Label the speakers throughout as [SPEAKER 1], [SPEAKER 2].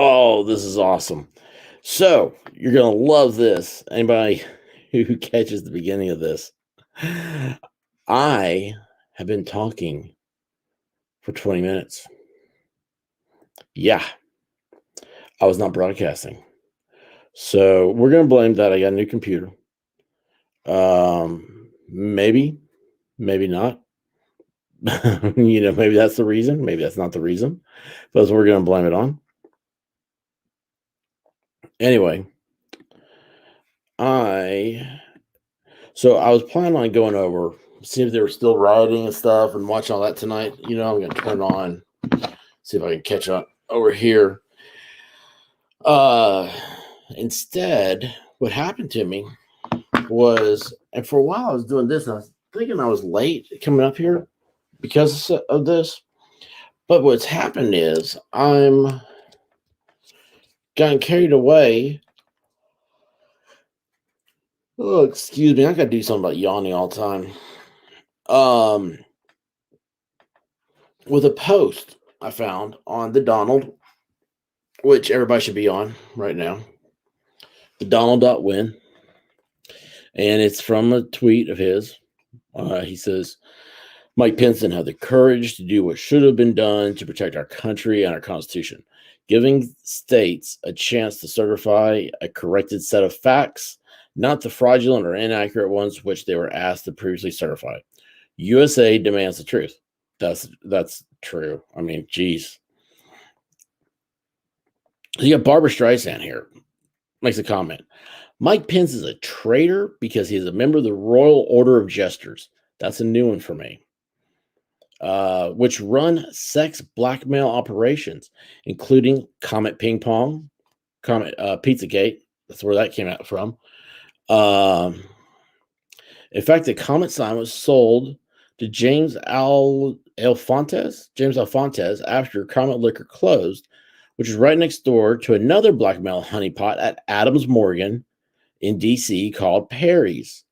[SPEAKER 1] Oh, this is awesome. So, you're going to love this. Anybody who catches the beginning of this. I have been talking for 20 minutes. Yeah, I was not broadcasting. So, we're going to blame that I got a new computer. Maybe, maybe not. Maybe that's the reason. Maybe that's not the reason. But that's what we're going to blame it on. Anyway, so I was planning on going over, see if they were still rioting and stuff and watching all that tonight. I'm going to turn on, see if I can catch up over here. Instead, what happened to me was, and for a while I was doing this, and I was thinking I was late coming up here because of this. But what's happened is I'm gotten carried away. Oh, excuse me. I got to do something about yawning all the time. With a post I found on the Donald, which everybody should be on right now, the Donald.win. And it's from a tweet of his. He says, Mike Pence didn't have the courage to do what should have been done to protect our country and our Constitution, giving states a chance to certify a corrected set of facts, not the fraudulent or inaccurate ones which they were asked to previously certify. USA demands the truth. That's true. I mean, geez. You got Barbara Streisand here. Makes a comment. Mike Pence is a traitor because he is a member of the Royal Order of Jesters. That's a new one for me. Which run sex blackmail operations, including Comet Ping Pong, Comet Pizzagate. That's where that came out from. In fact, the Comet sign was sold to James Alfontes after Comet Liquor closed, which is right next door to another blackmail honeypot at Adams Morgan in D.C. called Perry's,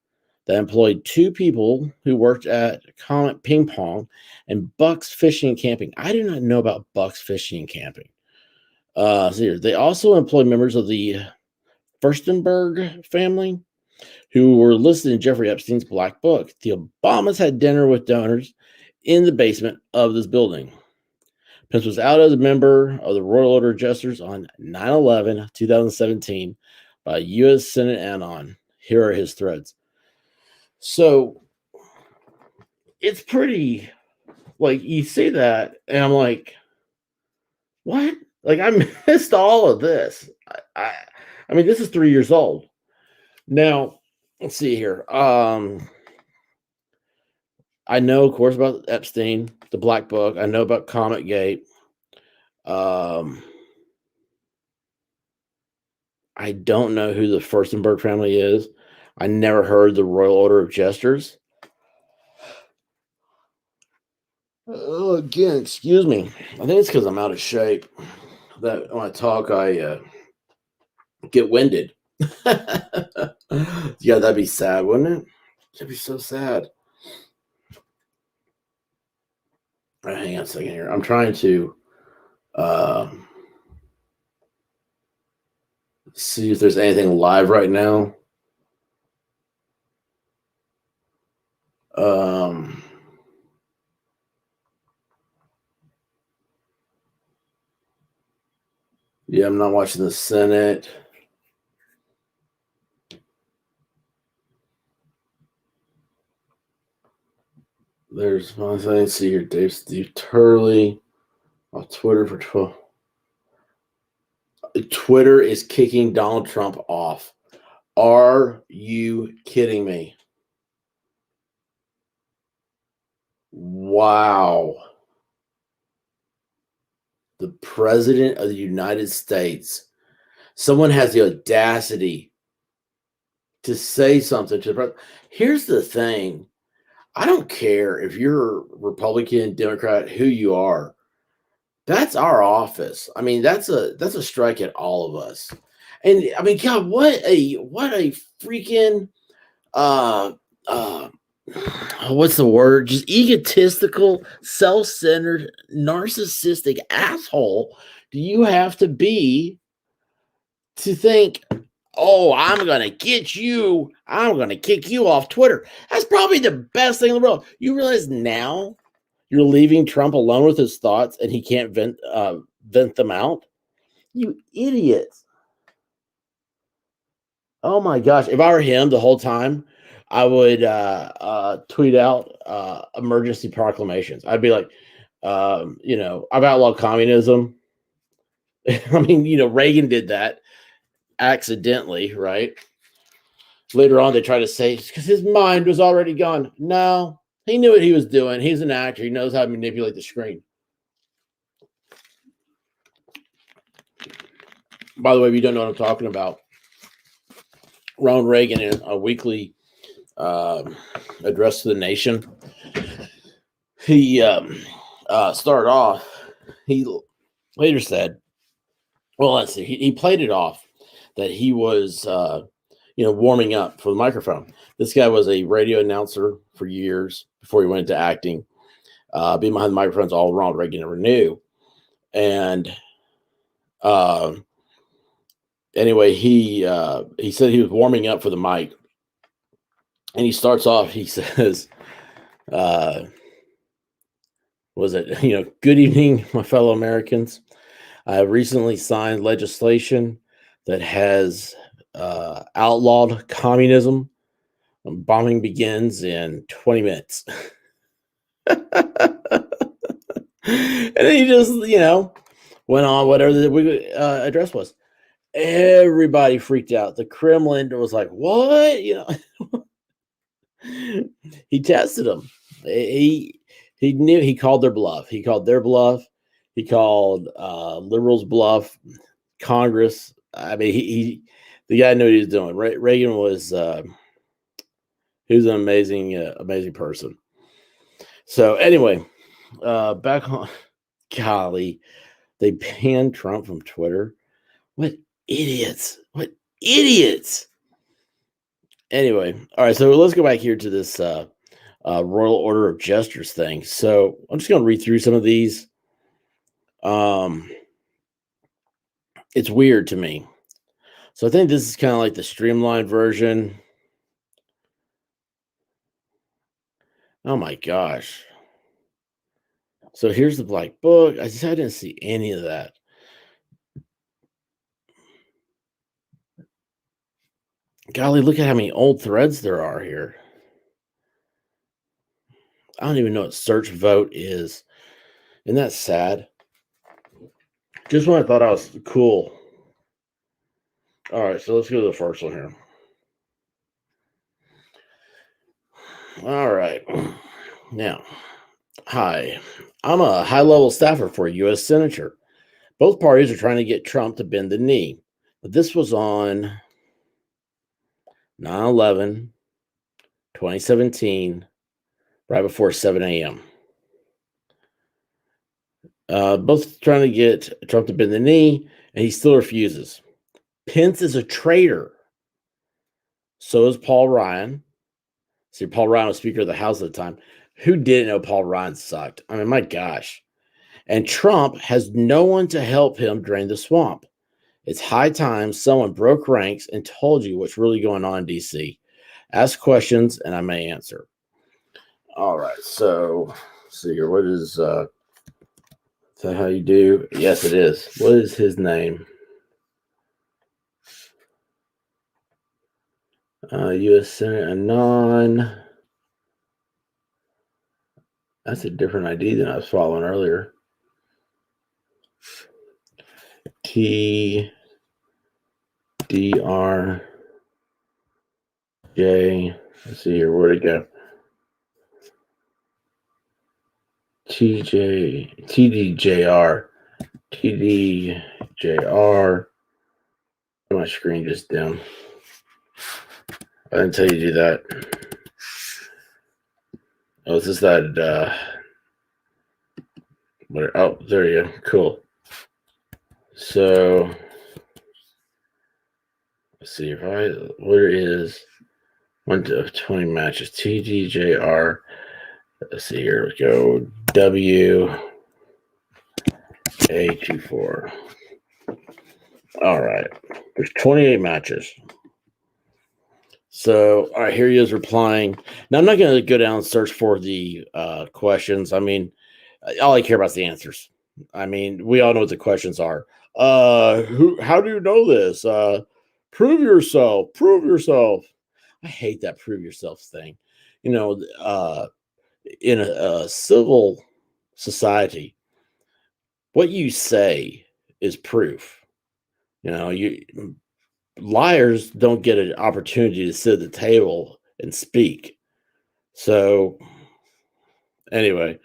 [SPEAKER 1] that employed two people who worked at Comet Ping Pong and Buck's Fishing and Camping. I do not know about Buck's Fishing and Camping. They also employed members of the Furstenberg family who were listed in Jeffrey Epstein's Black Book. The Obamas had dinner with donors in the basement of this building. Pence was out as a member of the Royal Order of Jesters on 9/11, 2017 by U.S. Senate Anon. Here are his threads. So it's pretty, like, you see that, and I'm like, what? Like, I missed all of this. I mean, this is 3 years old. Now, let's see here. I know, of course, about Epstein, the Black Book. I know about Comet Gate. I don't know who the Furstenberg family is. I never heard the Royal Order of Jesters. Again, excuse me. I think it's because I'm out of shape. That when I talk, I get winded. Yeah, that'd be sad, wouldn't it? That'd be so sad. All right, hang on a second here. I'm trying to see if there's anything live right now. Yeah, I'm not watching the Senate. There's one thing. See here, Steve Turley on Twitter for 12. Twitter is kicking Donald Trump off. Are you kidding me? Wow. The President of the United States. Someone has the audacity to say something to the president. Here's the thing. I don't care if you're Republican, Democrat, who you are. That's our office. I mean, that's a strike at all of us. And I mean, God, what a freaking what's the word? Just egotistical, self-centered, narcissistic asshole do you have to be to think, oh, I'm going to get you. I'm going to kick you off Twitter. That's probably the best thing in the world. You realize now you're leaving Trump alone with his thoughts and he can't vent them out? You idiots. Oh my gosh. If I were him the whole time, I would tweet out emergency proclamations. I'd be like, I've outlawed communism. I mean, Reagan did that accidentally, right? Later on, they try to say because his mind was already gone. No, he knew what he was doing. He's an actor. He knows how to manipulate the screen. By the way, if you don't know what I'm talking about, Ronald Reagan in a weekly address to the nation, he started off. He later said, well, let's see. He played it off that he was, warming up for the microphone. This guy was a radio announcer for years before he went into acting. Being behind the microphones, all Ronald Reagan ever knew. And anyway, he said he was warming up for the mic, and he starts off. He says, "Was it good evening, my fellow Americans? I have recently signed legislation that has outlawed communism. Bombing begins in 20 minutes." And then he just, went on whatever the address was. Everybody freaked out. The Kremlin was like, what? He tested them. He knew. He called their bluff. He called their bluff. He called liberals' bluff. Congress. I mean, the guy knew what he was doing. Reagan was he was an amazing person. So anyway, back on, golly, they banned Trump from Twitter. What idiots! What idiots! Anyway, all right. So let's go back here to this Royal Order of Jesters thing. So I'm just going to read through some of these. It's weird to me. So I think this is kind of like the streamlined version. Oh my gosh. So here's the Black Book. I didn't see any of that. Golly, look at how many old threads there are here. I don't even know what search vote is. Isn't that sad? Just when I thought I was cool. All right, so let's go to the first one here. All right. Now, hi. I'm a high-level staffer for a U.S. senator. Both parties are trying to get Trump to bend the knee. But this was on 9/11, 2017, right before 7 a.m. Both trying to get Trump to bend the knee, and he still refuses. Pence is a traitor. So is Paul Ryan. See, Paul Ryan was Speaker of the House at the time. Who didn't know Paul Ryan sucked? I mean, my gosh. And Trump has no one to help him drain the swamp. It's high time someone broke ranks and told you what's really going on in D.C. Ask questions, and I may answer. All right, so let's see here. What is that how you do? Yes, it is. What is his name? U.S. Senate Anon. That's a different ID than I was following earlier. TDRJ. Let's see here. Where'd it go? TDJR. My screen just dim. I didn't tell you to do that. Oh, is this that? Oh, there you go. Cool. So let's see where is 1 to 20 matches. TDJR. Let's see here. We go. WA24. All right. There's 28 matches. So, all right, here he is replying. Now, I'm not going to go down and search for the questions. I mean, all I care about is the answers. I mean, we all know what the questions are. How do you know this? Prove yourself. Prove yourself. I hate that prove yourself thing. You know, in a civil society, what you say is proof. You know, liars don't get an opportunity to sit at the table and speak. So, anyway,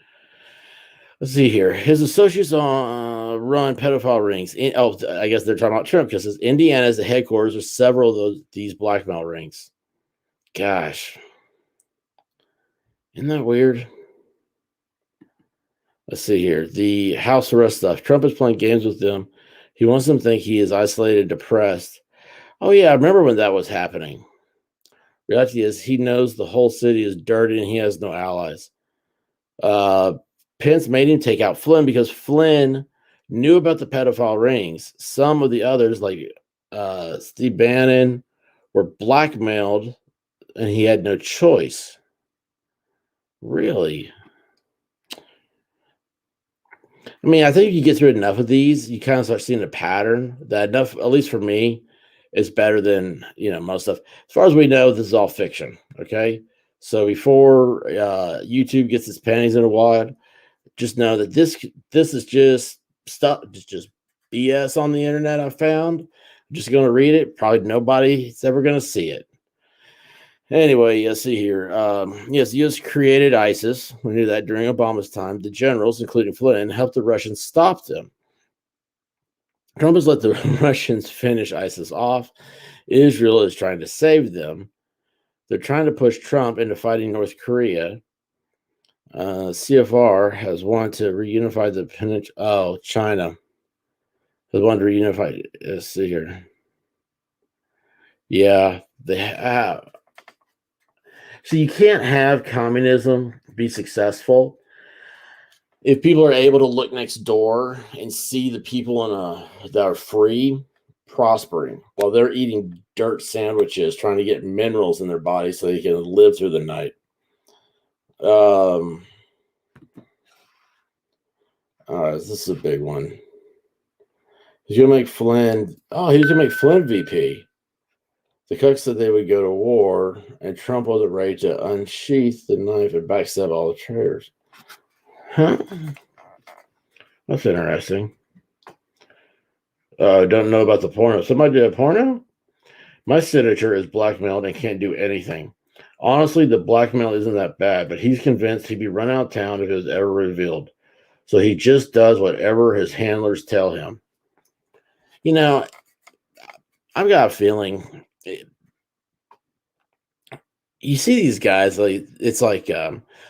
[SPEAKER 1] let's see here. His associates run pedophile rings. I guess they're talking about Trump because Indiana is the headquarters of several of these blackmail rings. Gosh, isn't that weird? Let's see here. The house arrest stuff. Trump is playing games with them. He wants them to think he is isolated, depressed. Oh, yeah, I remember when that was happening. Reality is he knows the whole city is dirty and he has no allies. Pence made him take out Flynn because Flynn knew about the pedophile rings. Some of the others, like Steve Bannon, were blackmailed and he had no choice. Really? I mean, I think if you get through enough of these, you kind of start seeing a pattern that enough, at least for me, is better than, most stuff. As far as we know, this is all fiction. Okay. So before YouTube gets its panties in a wad, just know that this is just stuff, just BS on the internet I found. I'm just going to read it. Probably nobody's ever going to see it. Anyway, let's see here. Yes, the U.S. created ISIS. We knew that during Obama's time. The generals, including Flynn, helped the Russians stop them. Trump has let the Russians finish ISIS off. Israel is trying to save them. They're trying to push Trump into fighting North Korea. CFR has wanted to reunify the peninsula. Oh, China has wanted to reunify. Let's see here. Yeah, they have. So you can't have communism be successful if people are able to look next door and see the people that are free prospering while they're eating dirt sandwiches, trying to get minerals in their body so they can live through the night. All right, this is a big one. He's gonna make Flynn. Oh, he's gonna make Flynn VP. The Cook said they would go to war, and Trump wasn't ready to unsheath the knife and backstab all the traitors. Huh? That's interesting. Don't know about the porno. Somebody did a porno? My senator is blackmailed and can't do anything. Honestly, the blackmail isn't that bad, but he's convinced he'd be run out of town if it was ever revealed. So he just does whatever his handlers tell him. I've got a feeling you see these guys, like it's like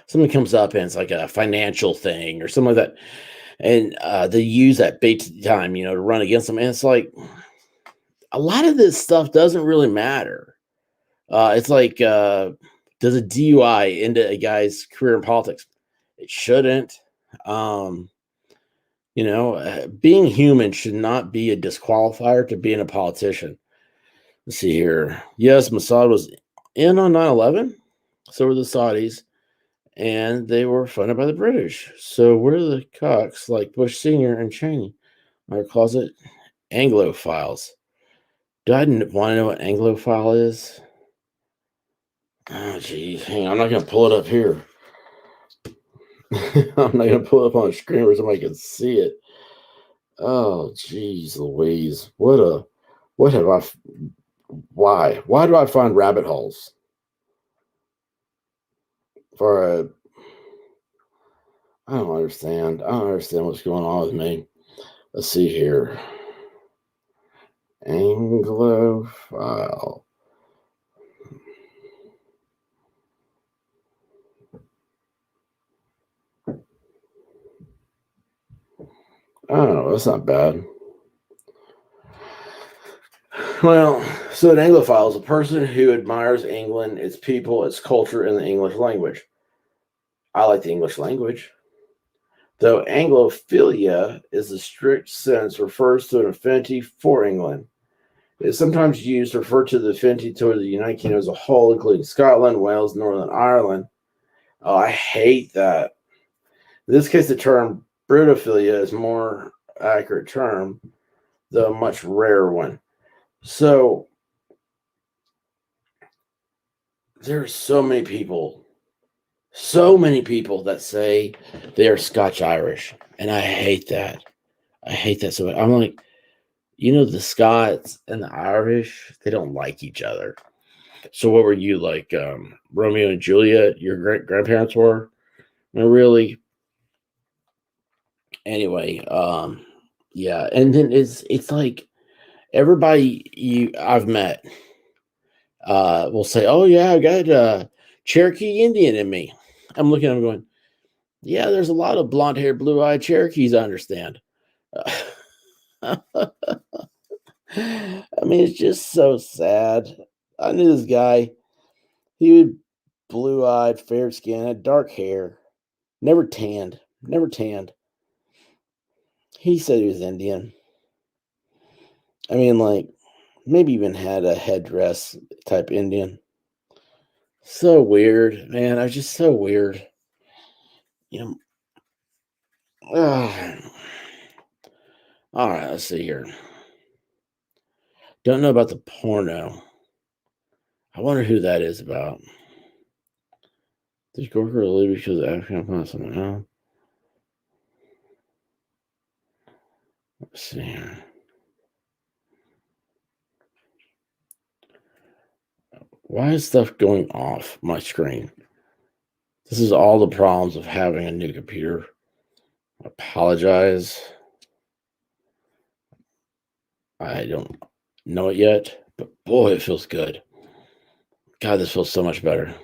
[SPEAKER 1] something comes up and it's like a financial thing or something like that. And they use that big time, to run against them. And it's like a lot of this stuff doesn't really matter. It's like, does a DUI end a guy's career in politics? It shouldn't. Being human should not be a disqualifier to being a politician. Let's see here. Yes, Mossad was in on 9/11. So were the Saudis. And they were funded by the British. So we're the cocks like Bush Sr. and Cheney. Our closet Anglophiles. Do I want to know what Anglophile is? Oh, geez. Hang on. I'm not going to pull it up here. I'm not going to pull it up on the screen where somebody can see it. Oh, geez, Louise. Why do I find rabbit holes? I don't understand. I don't understand what's going on with me. Let's see here. Anglophile. Oh, that's not bad. Well, so an Anglophile is a person who admires England, its people, its culture, and the English language. I like the English language. Though Anglophilia is the strict sense refers to an affinity for England. It is sometimes used to refer to the affinity toward the United Kingdom as a whole, including Scotland, Wales, Northern Ireland. Oh, I hate that. In this case, the term Britophilia is a more accurate term, though a much rarer one. So there are so many people that say they are Scotch Irish, and I hate that. I hate that so much. I'm like, the Scots and the Irish, they don't like each other. So what were you like, Romeo and Juliet? Your grandparents were? No, really? Anyway, yeah, and then it's like everybody I've met will say, "Oh yeah, I got Cherokee Indian in me." I'm looking at them going, "Yeah, there's a lot of blonde-haired, blue-eyed Cherokees, I understand." I mean, it's just so sad. I knew this guy. He was blue-eyed, fair-skinned, had dark hair, never tanned, never tanned. He said he was Indian. I mean, like, maybe even had a headdress type Indian. So weird, man. I was just so weird. You know, all right, let's see here. Don't know about the porno. I wonder who that is about. Did Gorker leave because of African upon something else? Let's see here. Why is stuff going off my screen? This is all the problems of having a new computer. I apologize. I don't know it yet, but boy, it feels good. God, this feels so much better.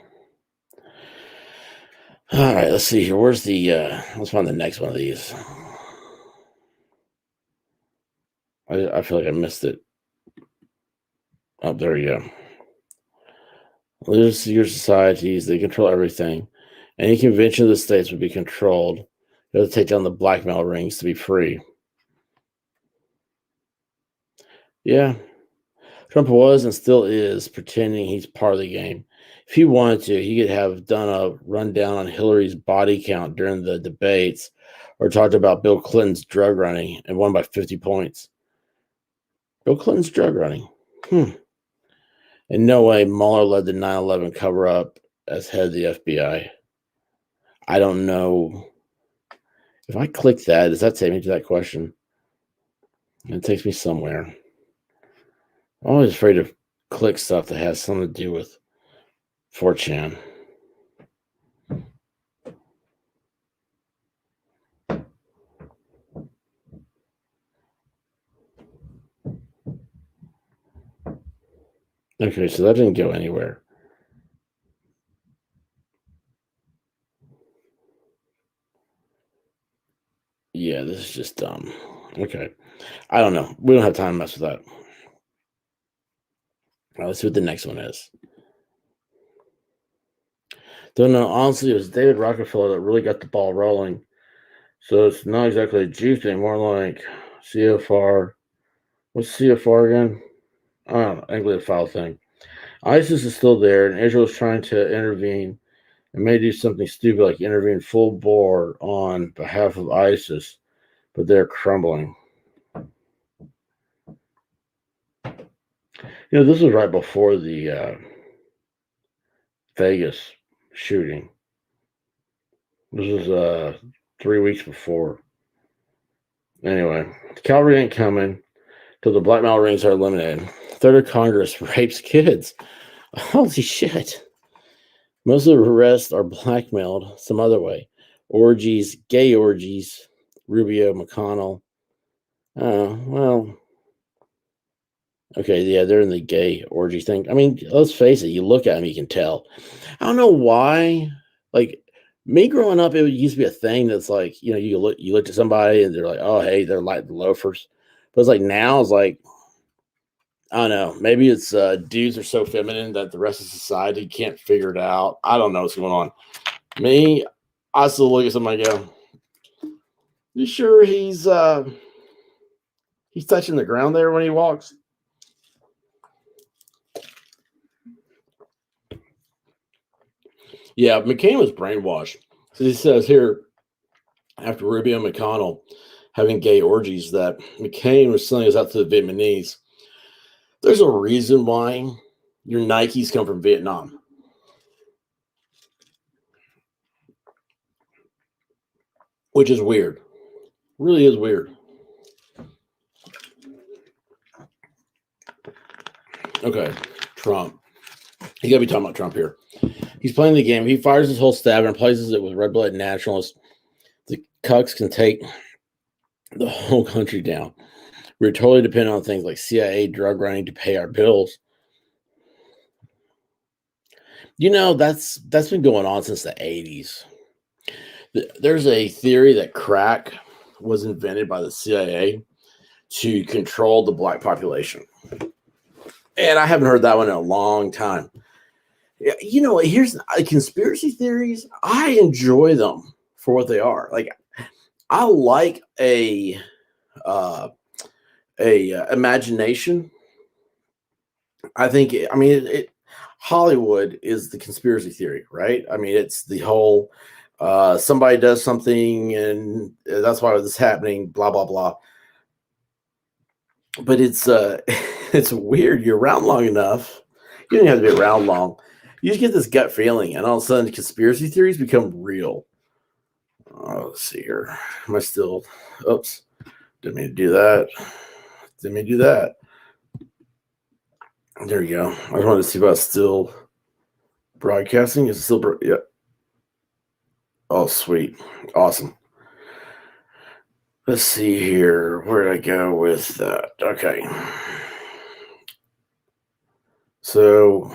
[SPEAKER 1] All right, let's see here. Where's the, let's find the next one of these. I feel like I missed it. Oh, there you go. Leaders your societies, they control everything. Any convention of the states would be controlled. You have to take down the blackmail rings to be free. Yeah, Trump was and still is pretending he's part of the game. If he wanted to, he could have done a rundown on Hillary's body count during the debates or talked about Bill Clinton's drug running and won by 50 points. Bill Clinton's drug running. In no way, Mueller led the 9/11 cover up as head of the FBI. I don't know. If I click that, does that take me to that question? It takes me somewhere. I'm always afraid to click stuff that has something to do with 4chan. Okay, so that didn't go anywhere. Yeah, this is just dumb. Okay. I don't know. We don't have time to mess with that. All right, let's see what the next one is. Don't know. Honestly, it was David Rockefeller that really got the ball rolling. So it's not exactly a G thing, more like CFR. What's CFR again? I don't know. Anglophile thing. ISIS is still there, and Israel is trying to intervene and may do something stupid like intervene full bore on behalf of ISIS, but they're crumbling. This was right before the Vegas shooting. This was 3 weeks before. Anyway, the cavalry ain't coming till the blackmail rings are eliminated. Third of Congress rapes kids. Holy shit. Most of the arrests are blackmailed some other way. Orgies, gay orgies, Rubio, McConnell. Well, okay, yeah, they're in the gay orgy thing. I mean, let's face it, you look at them, you can tell. I don't know why. Like, me growing up, it used to be a thing that's like, you look at somebody and they're like, oh, hey, they're like loafers. But it's like now it's like, I don't know. Maybe it's dudes are so feminine that the rest of society can't figure it out. I don't know what's going on. Me, I still look at somebody and go, "You sure he's touching the ground there when he walks?" Yeah, McCain was brainwashed. So he says here, after Rubio and McConnell having gay orgies, that McCain was selling us out to the Vietnamese. There's a reason why your Nikes come from Vietnam. Which is weird. Really is weird. Okay, Trump. You gotta be talking about Trump here. He's playing the game. He fires his whole staff and replaces it with red-blooded nationalists. The cucks can take the whole country down. We're totally dependent on things like CIA drug running to pay our bills. You know, that's been going on since the 80s. There's a theory that crack was invented by the CIA to control the black population. And I haven't heard that one in a long time. You know, here's conspiracy theories. I enjoy them for what they are. Like, I like a imagination. I think. I mean, Hollywood is the conspiracy theory, right? I mean, it's the whole somebody does something and that's why this is happening. Blah blah blah. But it's it's weird. You're around long enough. You don't have to be around long. You just get this gut feeling, and all of a sudden, conspiracy theories become real. Oh, let's see here. Am I still? Oops. Didn't mean to do that. Didn't mean to do that. There you go. I just wanted to see if I was still broadcasting. Is it still? Yeah. Oh, sweet. Awesome. Let's see here. Where did I go with that? Okay. So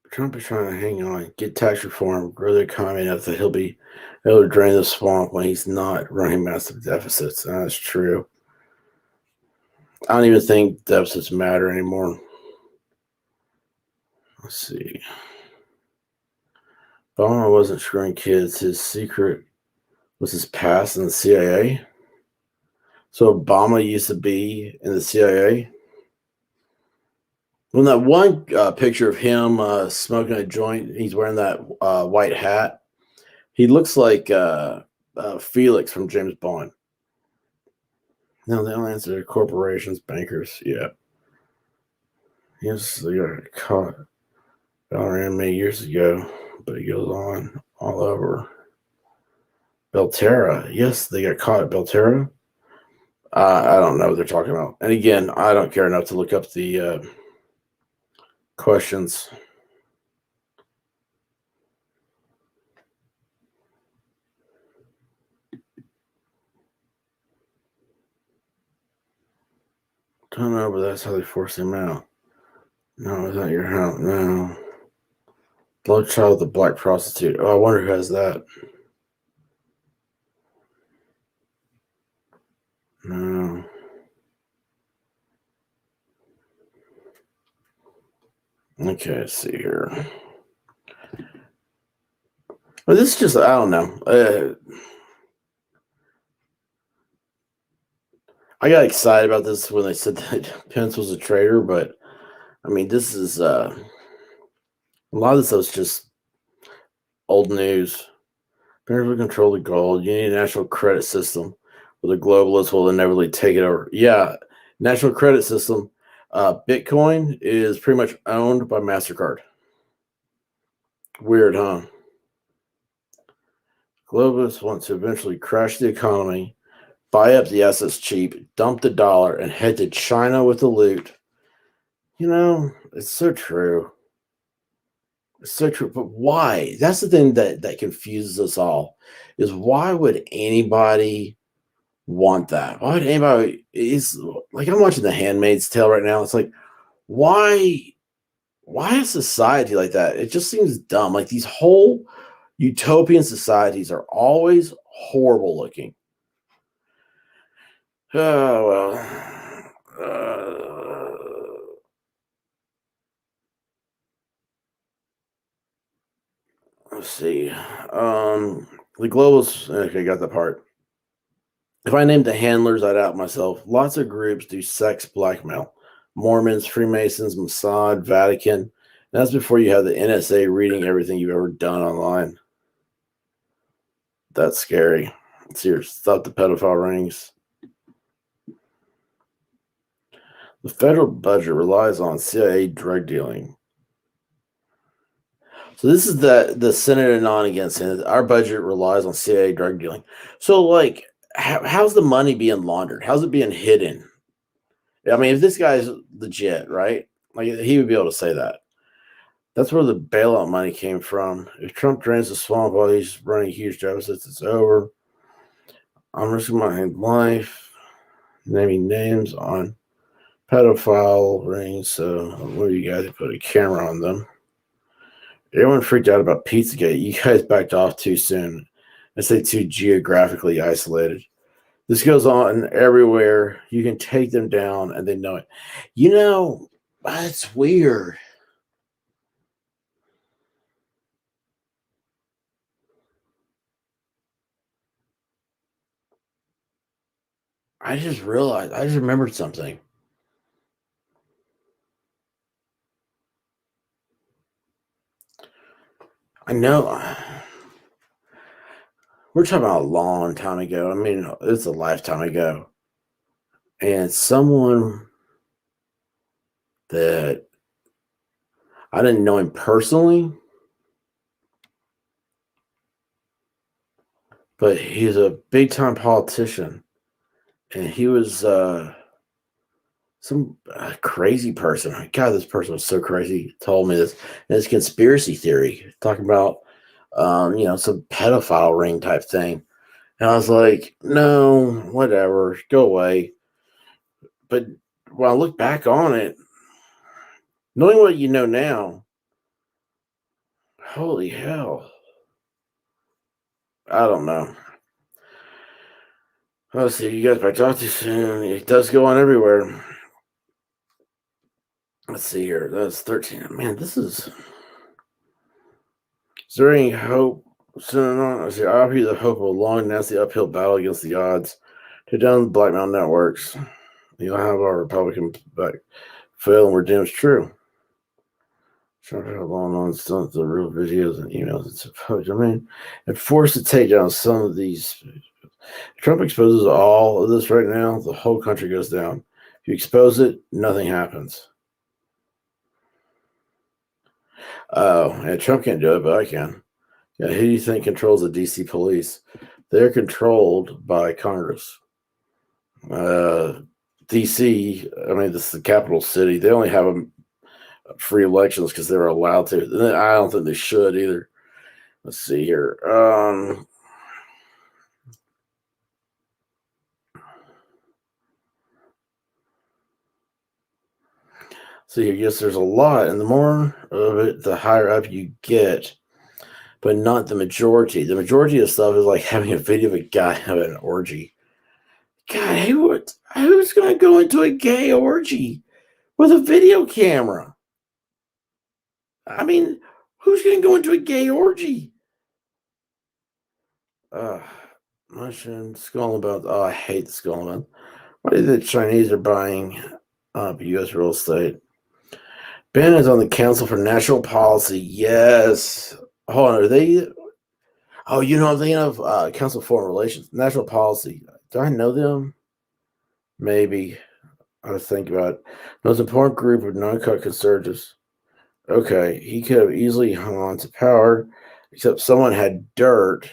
[SPEAKER 1] Trump is trying to hang on, get tax reform, grow the economy enough that he'll be able to drain the swamp when he's not running massive deficits. That's true. I don't even think deficits matter anymore. Let's see. Obama wasn't screwing kids. His secret was his past in the CIA. So Obama used to be in the CIA. When that one picture of him smoking a joint, he's wearing that white hat. He looks like Felix from James Bond. No, they don't answer corporations, bankers. Yeah. Yes, they got caught around me years ago, but it goes on all over. Belterra. Yes, they got caught at Belterra. I don't know what they're talking about. And again, I don't care enough to look up the questions. Don't know, but that's how they force him out. No, it's not your house. No. Blood child, the black prostitute. Oh, I wonder who has that. No. Okay, let's see here. Well, this is just, I don't know. I got excited about this when they said that Pence was a traitor, but I mean, this is a lot of this was just old news. Parents will control the gold. You need a national credit system where the globalists will inevitably take it over. Yeah, national credit system. Bitcoin is pretty much owned by MasterCard. Weird, huh? Globalists want to eventually crash the economy, buy up the assets cheap, dump the dollar, and head to China with the loot. You know, it's so true. It's so true. But why? That's the thing that confuses us all. Is why would anybody want that? Why would anybody? Is like I'm watching The Handmaid's Tale right now. It's like why a society like that? It just seems dumb. Like these whole utopian societies are always horrible looking. Oh well. Let's see. The globals. Okay, got the part. If I named the handlers, I'd out myself. Lots of groups do sex blackmail. Mormons, Freemasons, Mossad, Vatican. And that's before you have the NSA reading everything you've ever done online. That's scary. It's your stuff the pedophile rings. The federal budget relies on CIA drug dealing. So this is the Senate and on against it. Our budget relies on CIA drug dealing. So like, how's the money being laundered? How's it being hidden? I mean, if this guy's legit, right? Like he would be able to say that. That's where the bailout money came from. If Trump drains the swamp while he's running huge deficits, it's over. I'm risking my life, naming names on pedophile rings. So what do you guys put a camera on them? Everyone freaked out about Pizzagate. You guys backed off too soon. I say too geographically isolated. This goes on everywhere. You can take them down and they know it. You know, that's weird. I just realized, I just remembered something. I know we're talking about a long time ago. I mean, it's a lifetime ago. And someone that I didn't know him personally, but he's a big time politician. And he was some crazy person. God, this person was so crazy. He told me this. And it's conspiracy theory, talking about, some pedophile ring type thing. And I was like, no, whatever, go away. But when I look back on it, knowing what you know now, holy hell. I don't know. Let's see, you guys, if I talk too soon, it does go on everywhere. Let's see here. That's 13. Man, this is there any hope? I see, I offer you the hope of a long, nasty uphill battle against the odds. To down the blackmail networks. You'll have our Republican back fail and we're damn true. Trying to long on some of the real videos and emails and suppose. I mean, and forced to take down some of these. Trump exposes all of this right now, the whole country goes down. If you expose it, nothing happens. Oh, and Trump can't do it, but I can. Yeah, who do you think controls the DC police? They're controlled by Congress. DC, I mean, this is the capital city. They only have free elections because they're allowed to. I don't think they should either. Let's see here. See, I guess there's a lot, and the more of it, the higher up you get, but not the majority. The majority of stuff is like having a video of a guy having an orgy. God, who's going to go into a gay orgy with a video camera? I mean, who's going to go into a gay orgy? Mushroom skull about. Oh, I hate the skull about. Why do the Chinese are buying up U.S. real estate? Ben is on the Council for National Policy. Yes. Hold on, are they? Oh, I'm thinking of Council for Foreign Relations, National Policy. Do I know them? Maybe. I was thinking about it. Most important group of non-cut conservatives. Okay, he could have easily hung on to power, except someone had dirt.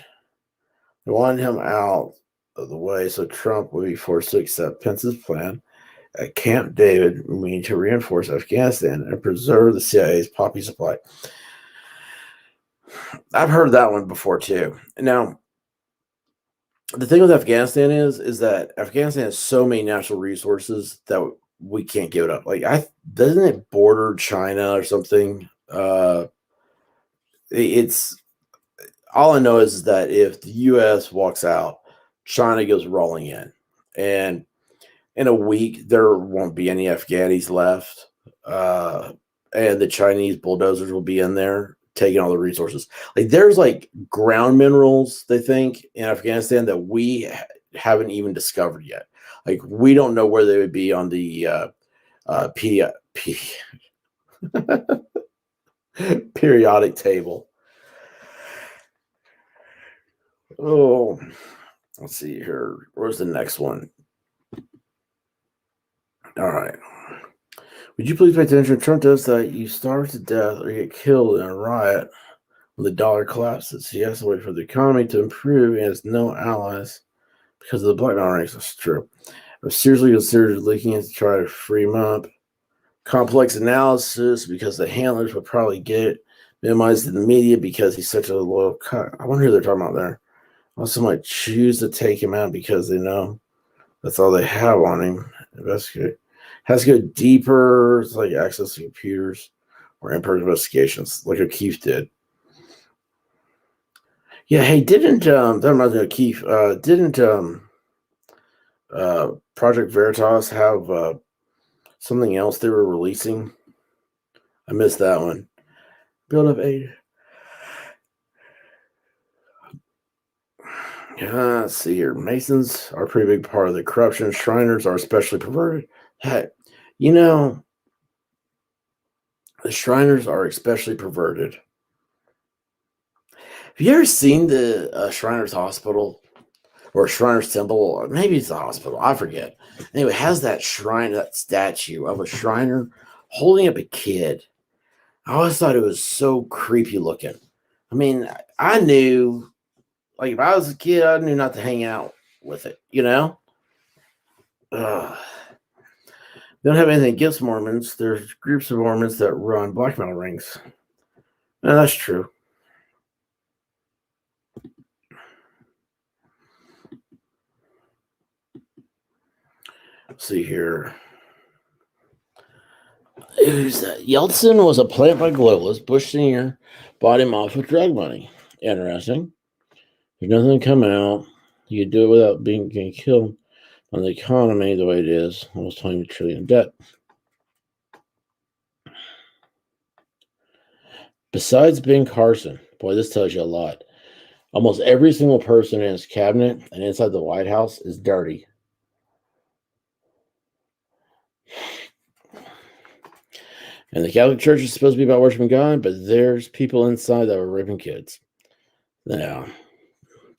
[SPEAKER 1] They wanted him out of the way, so Trump would be forced to accept Pence's plan at Camp David, meaning to reinforce Afghanistan and preserve the CIA's poppy supply. I've heard that one before too. Now, the thing with Afghanistan is that Afghanistan has so many natural resources that we can't give it up. Like, doesn't it border China or something? It's all I know is that if the U.S. walks out, China goes rolling in, and in a week, there won't be any Afghanis left. And the Chinese bulldozers will be in there taking all the resources. Like there's like ground minerals, they think, in Afghanistan that we haven't even discovered yet. Like we don't know where they would be on the periodic table. Oh, let's see here. Where's the next one? All right. Would you please pay attention? Trump does that. You starve to death or get killed in a riot when the dollar collapses. He has to wait for the economy to improve and has no allies because of the blackmail rings. That's true. I seriously considered leaking it to try to free him up. Complex analysis because the handlers would probably get it. Minimized in the media because he's such a loyal cut. I wonder who they're talking about there. Also might choose to take him out because they know that's all they have on him. Investigate. Has to go deeper. It's like access to computers or in-person investigations, like O'Keefe did. Yeah, hey, didn't that reminds me of O'Keefe? Didn't Project Veritas have something else they were releasing? I missed that one. Build up aid. Let's see here. Masons are a pretty big part of the corruption. Shriners are especially perverted. Hey, you know, the Shriners are especially perverted. Have you ever seen the Shriners Hospital or Shriners Temple? Maybe it's a hospital. I forget. Anyway, it has that shrine, that statue of a Shriner holding up a kid. I always thought it was so creepy looking. I mean, I knew, like, if I was a kid, I knew not to hang out with it, you know? They don't have anything against Mormons. There's groups of Mormons that run blackmail rings. No, that's true. Let's see here. Who's that? Yeltsin was a plant by globalists. Bush Sr. bought him off with drug money. Interesting. There's nothing coming out. You could do it without getting killed on the economy the way it is. Almost $20 trillion debt. Besides Ben Carson, boy, this tells you a lot. Almost every single person in his cabinet and inside the White House is dirty. And the Catholic Church is supposed to be about worshiping God, but there's people inside that were raping kids. No,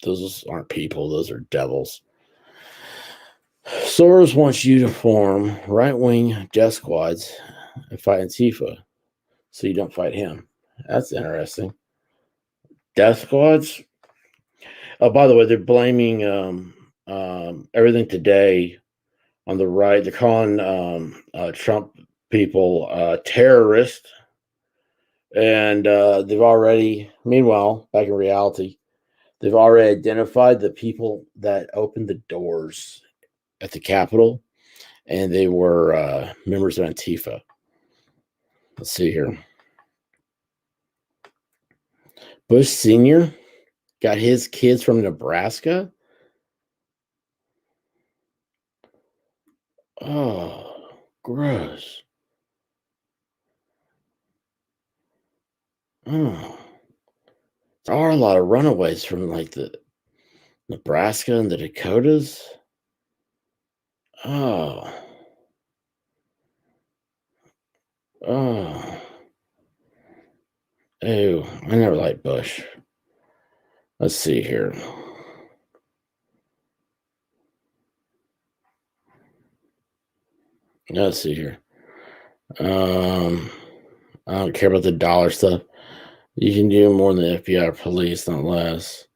[SPEAKER 1] those aren't people. Those are devils. Soros wants you to form right-wing death squads and fight Antifa so you don't fight him. That's interesting. Death squads? Oh, by the way, they're blaming everything today on the right. They're calling Trump people terrorists. And they've already, meanwhile, back in reality, they've already identified the people that opened the doors at the Capitol, and they were members of Antifa. Let's see here. Bush Sr. got his kids from Nebraska. Oh, gross. Oh, there are a lot of runaways from like the Nebraska and the Dakotas. Oh. Oh. Ew, I never liked Bush. Let's see here. Let's see here. I don't care about the dollar stuff. You can do more than the FBI or police, not less.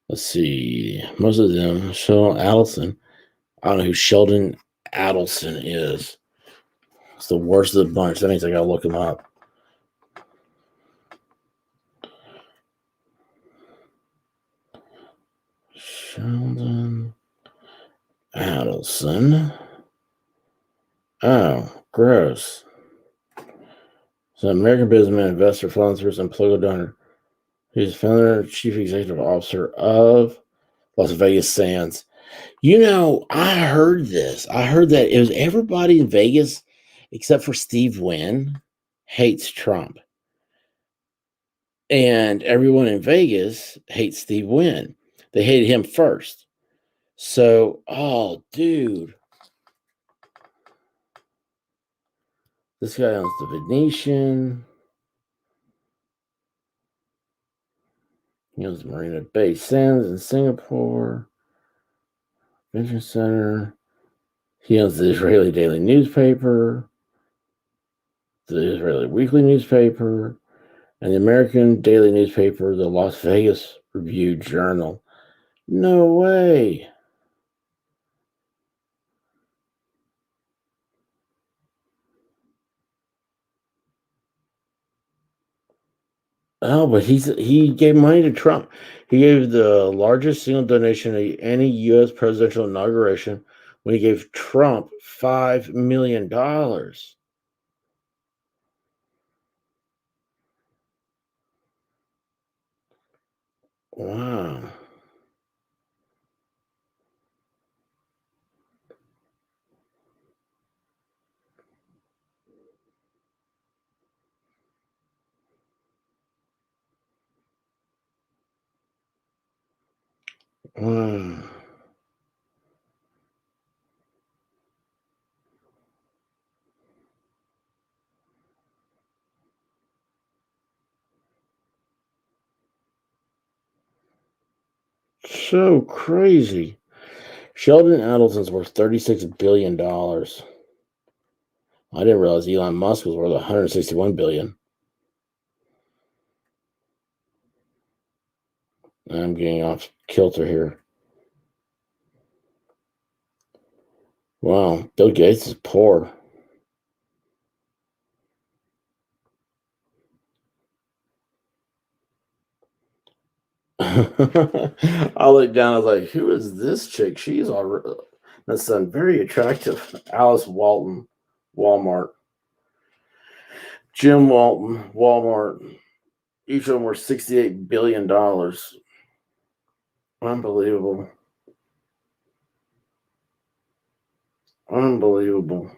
[SPEAKER 1] Let's see. Most of them, Sheldon Adelson. I don't know who Sheldon Adelson is. It's the worst of the bunch. That means I gotta look him up. Sheldon Adelson. Oh, gross. So, American businessman, investor, philanthropist, and political donor. He's founder and chief executive officer of Las Vegas Sands. I heard this. I heard that it was everybody in Vegas except for Steve Wynn hates Trump. And everyone in Vegas hates Steve Wynn. They hated him first. So, oh, dude. This guy owns the Venetian. He owns Marina Bay Sands in Singapore. Convention Center. He owns the Israeli Daily Newspaper, the Israeli Weekly Newspaper, and the American Daily Newspaper, the Las Vegas Review Journal. No way. Oh, but he gave money to Trump. He gave the largest single donation to any U.S. presidential inauguration when he gave Trump $5 million. Wow. Wow. So crazy. Sheldon Adelson's worth $36 billion. I didn't realize Elon Musk was worth $161 billion. I'm getting off kilter here. Wow, Bill Gates is poor. I looked down. I was like, "Who is this chick? She's already that's very attractive." Alice Walton, Walmart. Jim Walton, Walmart. Each of them were $68 billion. Unbelievable. Unbelievable.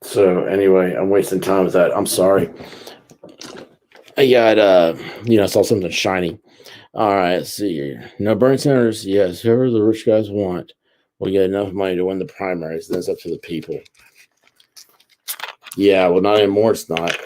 [SPEAKER 1] So anyway, I'm wasting time with that. I'm sorry. I got I saw something shiny. All right, let's see here. No, Bernie Sanders, yes, whoever the rich guys want will get enough money to win the primaries. Then it's up to the people. Yeah, well, not anymore. It's not.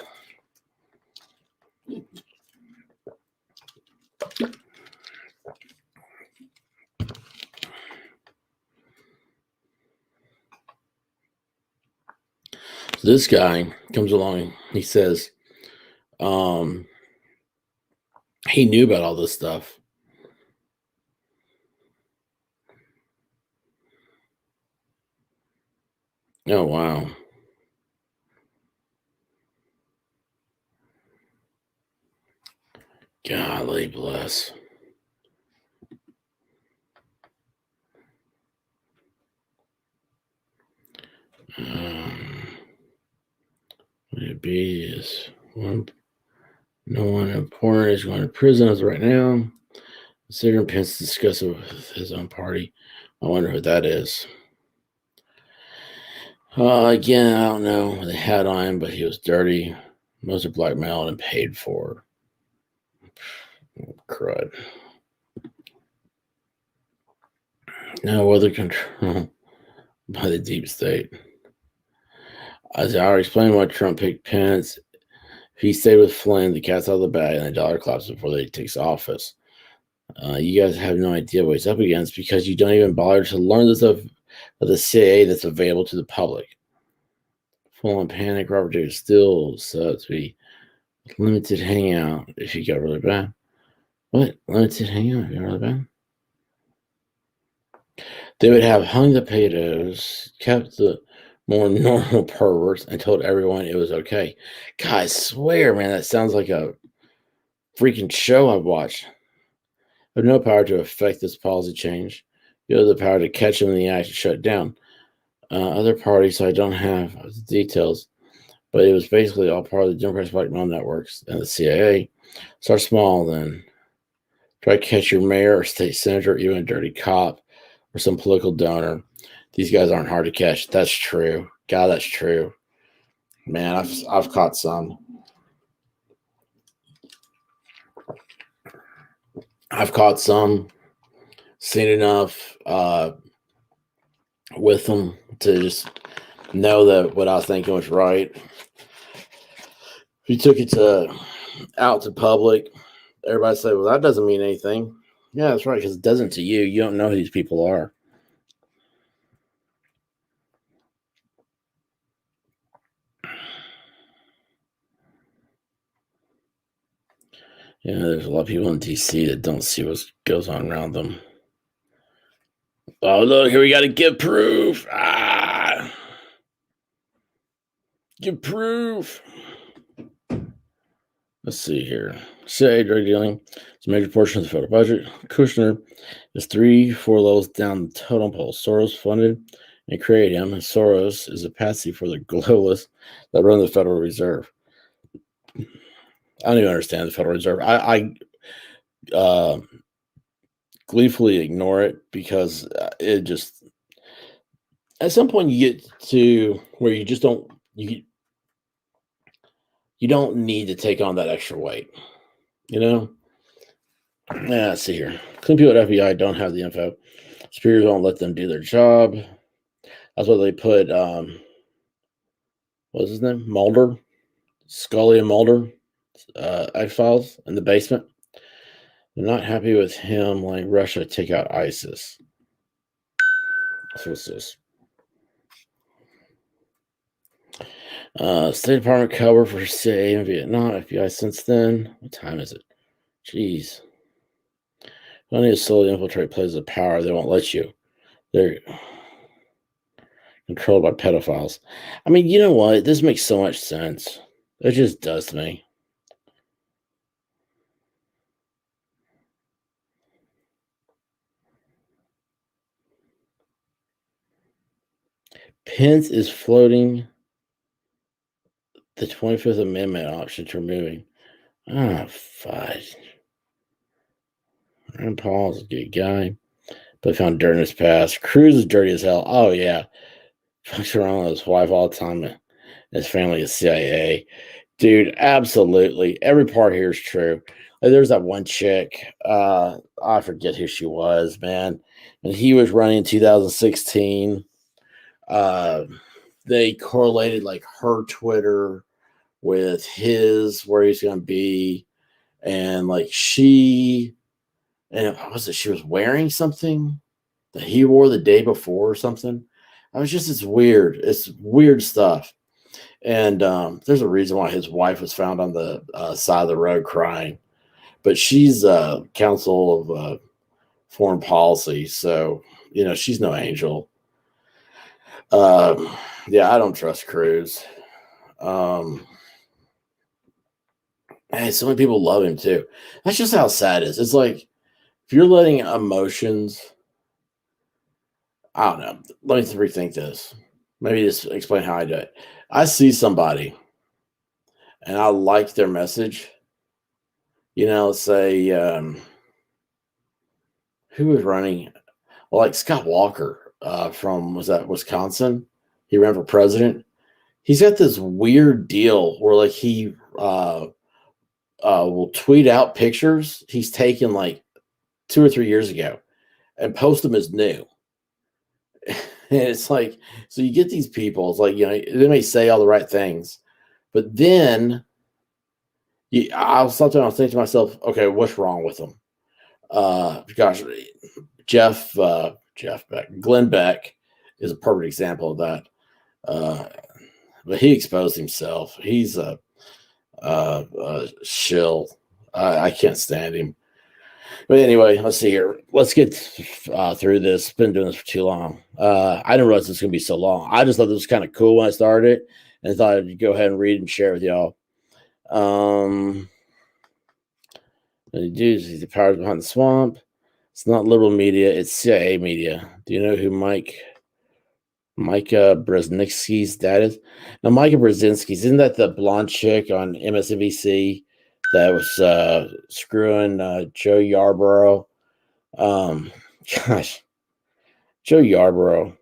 [SPEAKER 1] So this guy comes along. He says, he knew about all this stuff. Oh wow. Golly bless. Would it be is one? No one important is going to prison as of right now. Senator Pence discussed it with his own party. I wonder who that is. Again, I don't know what they had on him, but he was dirty. Most are blackmailed and paid for. Crud. No other control by the deep state. As I already explained why Trump picked Pence. If he stayed with Flynn, the cat's out of the bag, and the dollar collapses before they takes office. You guys have no idea what he's up against because you don't even bother to learn this of the CIA that's available to the public. Full on panic. Robert Davis still to be limited hangout if you got really bad. What? Limited hangout if you got really bad? They would have hung the pedos, kept the more normal perverts, and told everyone it was okay. God, I swear, man, that sounds like a freaking show I've watched. I have no power to affect this policy change. You have the power to catch them in the act and shut it down. Other parties, I don't have the details, but it was basically all part of the Democrats' blackmail networks and the CIA. Start small, then Try to catch your mayor or state senator, even a dirty cop or some political donor. These guys aren't hard to catch. That's true. God, that's true. Man, I've caught some. I've caught some, seen enough with them to just know that what I was thinking was right. If you took it out to public, everybody say, well, that doesn't mean anything. Yeah, that's right, because it doesn't to you. You don't know who these people are. Yeah, there's a lot of people in DC that don't see what goes on around them. Oh, look, here we got to give proof. Give proof. Let's see here. CIA drug dealing is a major portion of the federal budget. Kushner is 3-4 levels down the totem pole. Soros funded and created him, and Soros is a patsy for the globalists that run the Federal Reserve. I don't even understand the Federal Reserve. I gleefully ignore it because it just, at some point you get to where you just don't, you don't need to take on that extra weight, you know? Yeah, let's see here. Some people at FBI don't have the info. Superiors won't let them do their job. That's why they put, what's his name? Mulder, Scully and Mulder, X-Files in the basement. They're not happy with him letting Russia take out ISIS. So what's this? State Department cover for CIA in Vietnam, FBI since then. What time is it? Jeez. Don't need to slowly infiltrate places of power. They won't let you. They're controlled by pedophiles. I mean, you know what? This makes so much sense. It just does to me. Pence is floating the 25th Amendment option to removing. Ah, fudge. Rand Paul's a good guy. But found dirt in his past. Cruz is dirty as hell. Oh, yeah. Fucks around with his wife all the time. His family is CIA. Dude, absolutely. Every part here is true. Like, there's that one chick. I forget who she was, man. And he was running in 2016. They correlated like her Twitter with his, where he's going to be. And like she was wearing something that he wore the day before or something. I was just, it's weird stuff. And there's a reason why his wife was found on the side of the road crying. But she's counsel of foreign policy, so she's no angel. Yeah, I don't trust Cruz. Hey, so many people love him too. That's just how sad it is. It's like if you're letting emotions, I don't know. Let me rethink this. Maybe just explain how I do it. I see somebody and I like their message. Let's say who was running? Well, like Scott Walker from, was that Wisconsin? He ran for president. He's got this weird deal where like he will tweet out pictures he's taken like 2 or 3 years ago and post them as new. And it's like, so you get these people, it's like, they may say all the right things, but then I was thinking to myself, okay, what's wrong with them? Gosh, Glenn Beck is a perfect example of that. But he exposed himself. He's a shill. I can't stand him. But anyway, let's see here. Let's get through this. Been doing this for too long. I didn't realize this was going to be so long. I just thought this was kind of cool when I started it, and thought I'd go ahead and read and share with y'all. The powers behind the swamp. It's not liberal media. It's CIA media. Do you know who Micah Brzezinski's dad is? Now, Micah Brzezinski's, isn't that the blonde chick on MSNBC that was screwing Joe Yarborough. Gosh, Joe Yarborough.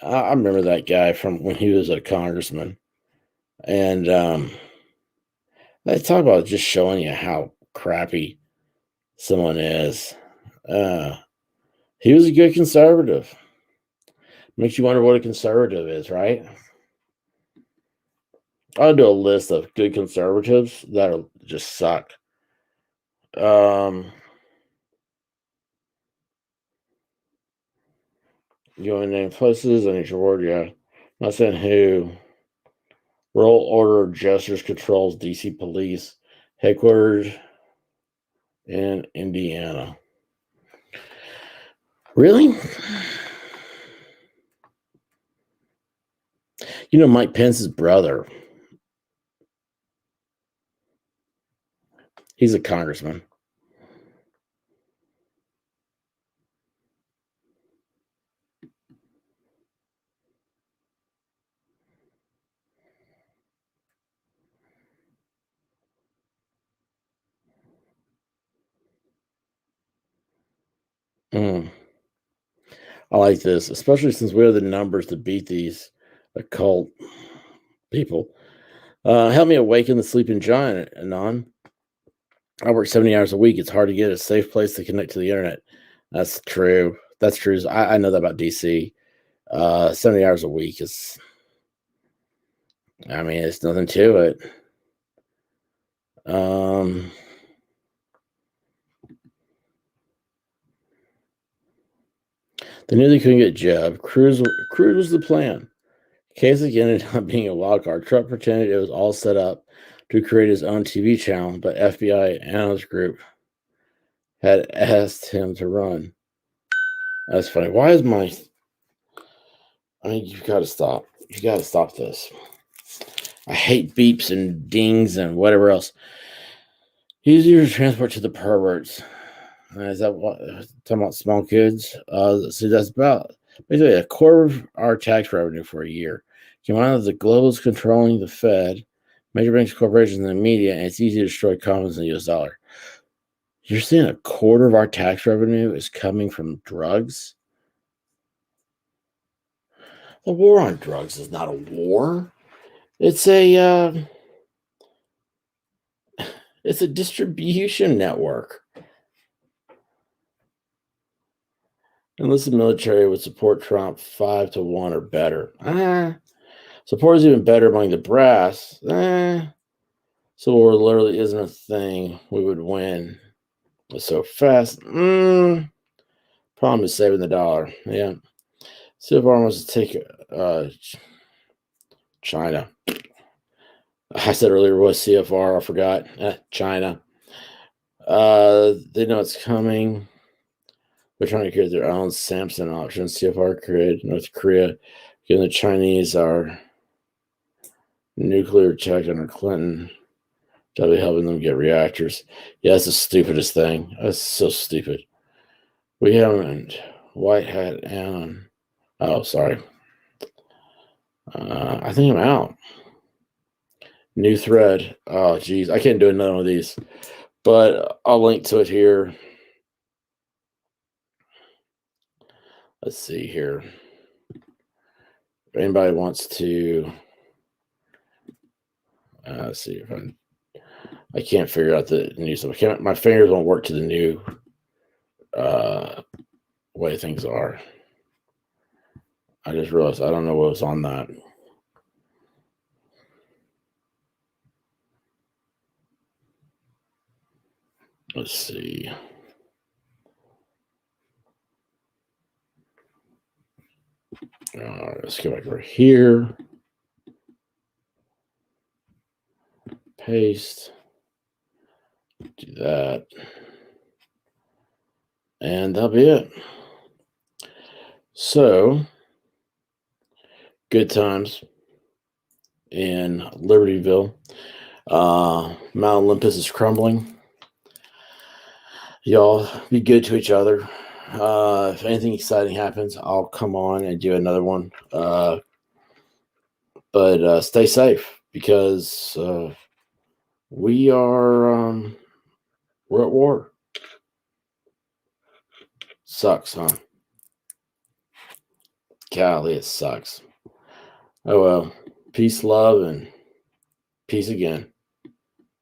[SPEAKER 1] I remember that guy from when he was a congressman. And they talk about just showing you how crappy someone is. Uh, he was a good conservative. Makes you wonder what a conservative is, right? I'll do a list of good conservatives that'll just suck. You want to name places? I need your word, yeah. Not saying who. Roll Order Justice controls DC Police, headquartered in Indiana. Really? You know, Mike Pence's brother. He's a congressman. Mm. I like this, especially since we have the numbers to beat these occult people. Help me awaken the sleeping giant, Anon. I work 70 hours a week. It's hard to get a safe place to connect to the internet. That's true. That's true. I know that about DC. 70 hours a week is, I mean, it's nothing to it. They knew they couldn't get Jeb. Cruz was the plan. Kasich ended up being a wild card. Trump pretended it was all set up to create his own TV channel, but FBI analyst group had asked him to run. That's funny. Why is my... I mean, you've got to stop. You got to stop this. I hate beeps and dings and whatever else. Easier to transport to the perverts. Is that what talking about small kids? So that's about basically a quarter of our tax revenue for a year. Came out of the globals controlling the Fed, major banks, corporations, and the media, and it's easy to destroy confidence in the US dollar. You're saying a quarter of our tax revenue is coming from drugs? The war on drugs is not a war. It's a distribution network. Unless the military would support Trump 5-1 or better. Support is even better among the brass. So war literally isn't a thing we would win so fast. Problem is saving the dollar. Yeah. CFR wants to take China. I said earlier was CFR. I forgot. China. They know it's coming. They're trying to create their own Samson option. CFR created North Korea, giving the Chinese our nuclear tech under Clinton. That'll be helping them get reactors. Yeah, that's the stupidest thing. That's so stupid. We haven't white hat on. Oh, sorry. I think I'm out. New thread. Oh, geez. I can't do another one of these, but I'll link to it here. Let's see here. If anybody wants to, let's see if I can't figure out the new stuff. My fingers won't work to the new way things are. I just realized I don't know what was on that. Let's see. Let's go back over here. Paste. Do that. And that'll be it. So, good times in Libertyville. Mount Olympus is crumbling. Y'all be good to each other. If anything exciting happens, I'll come on and do another one. But stay safe because we're at war. Sucks, huh? Golly, it sucks. Oh well. Peace, love, and peace again.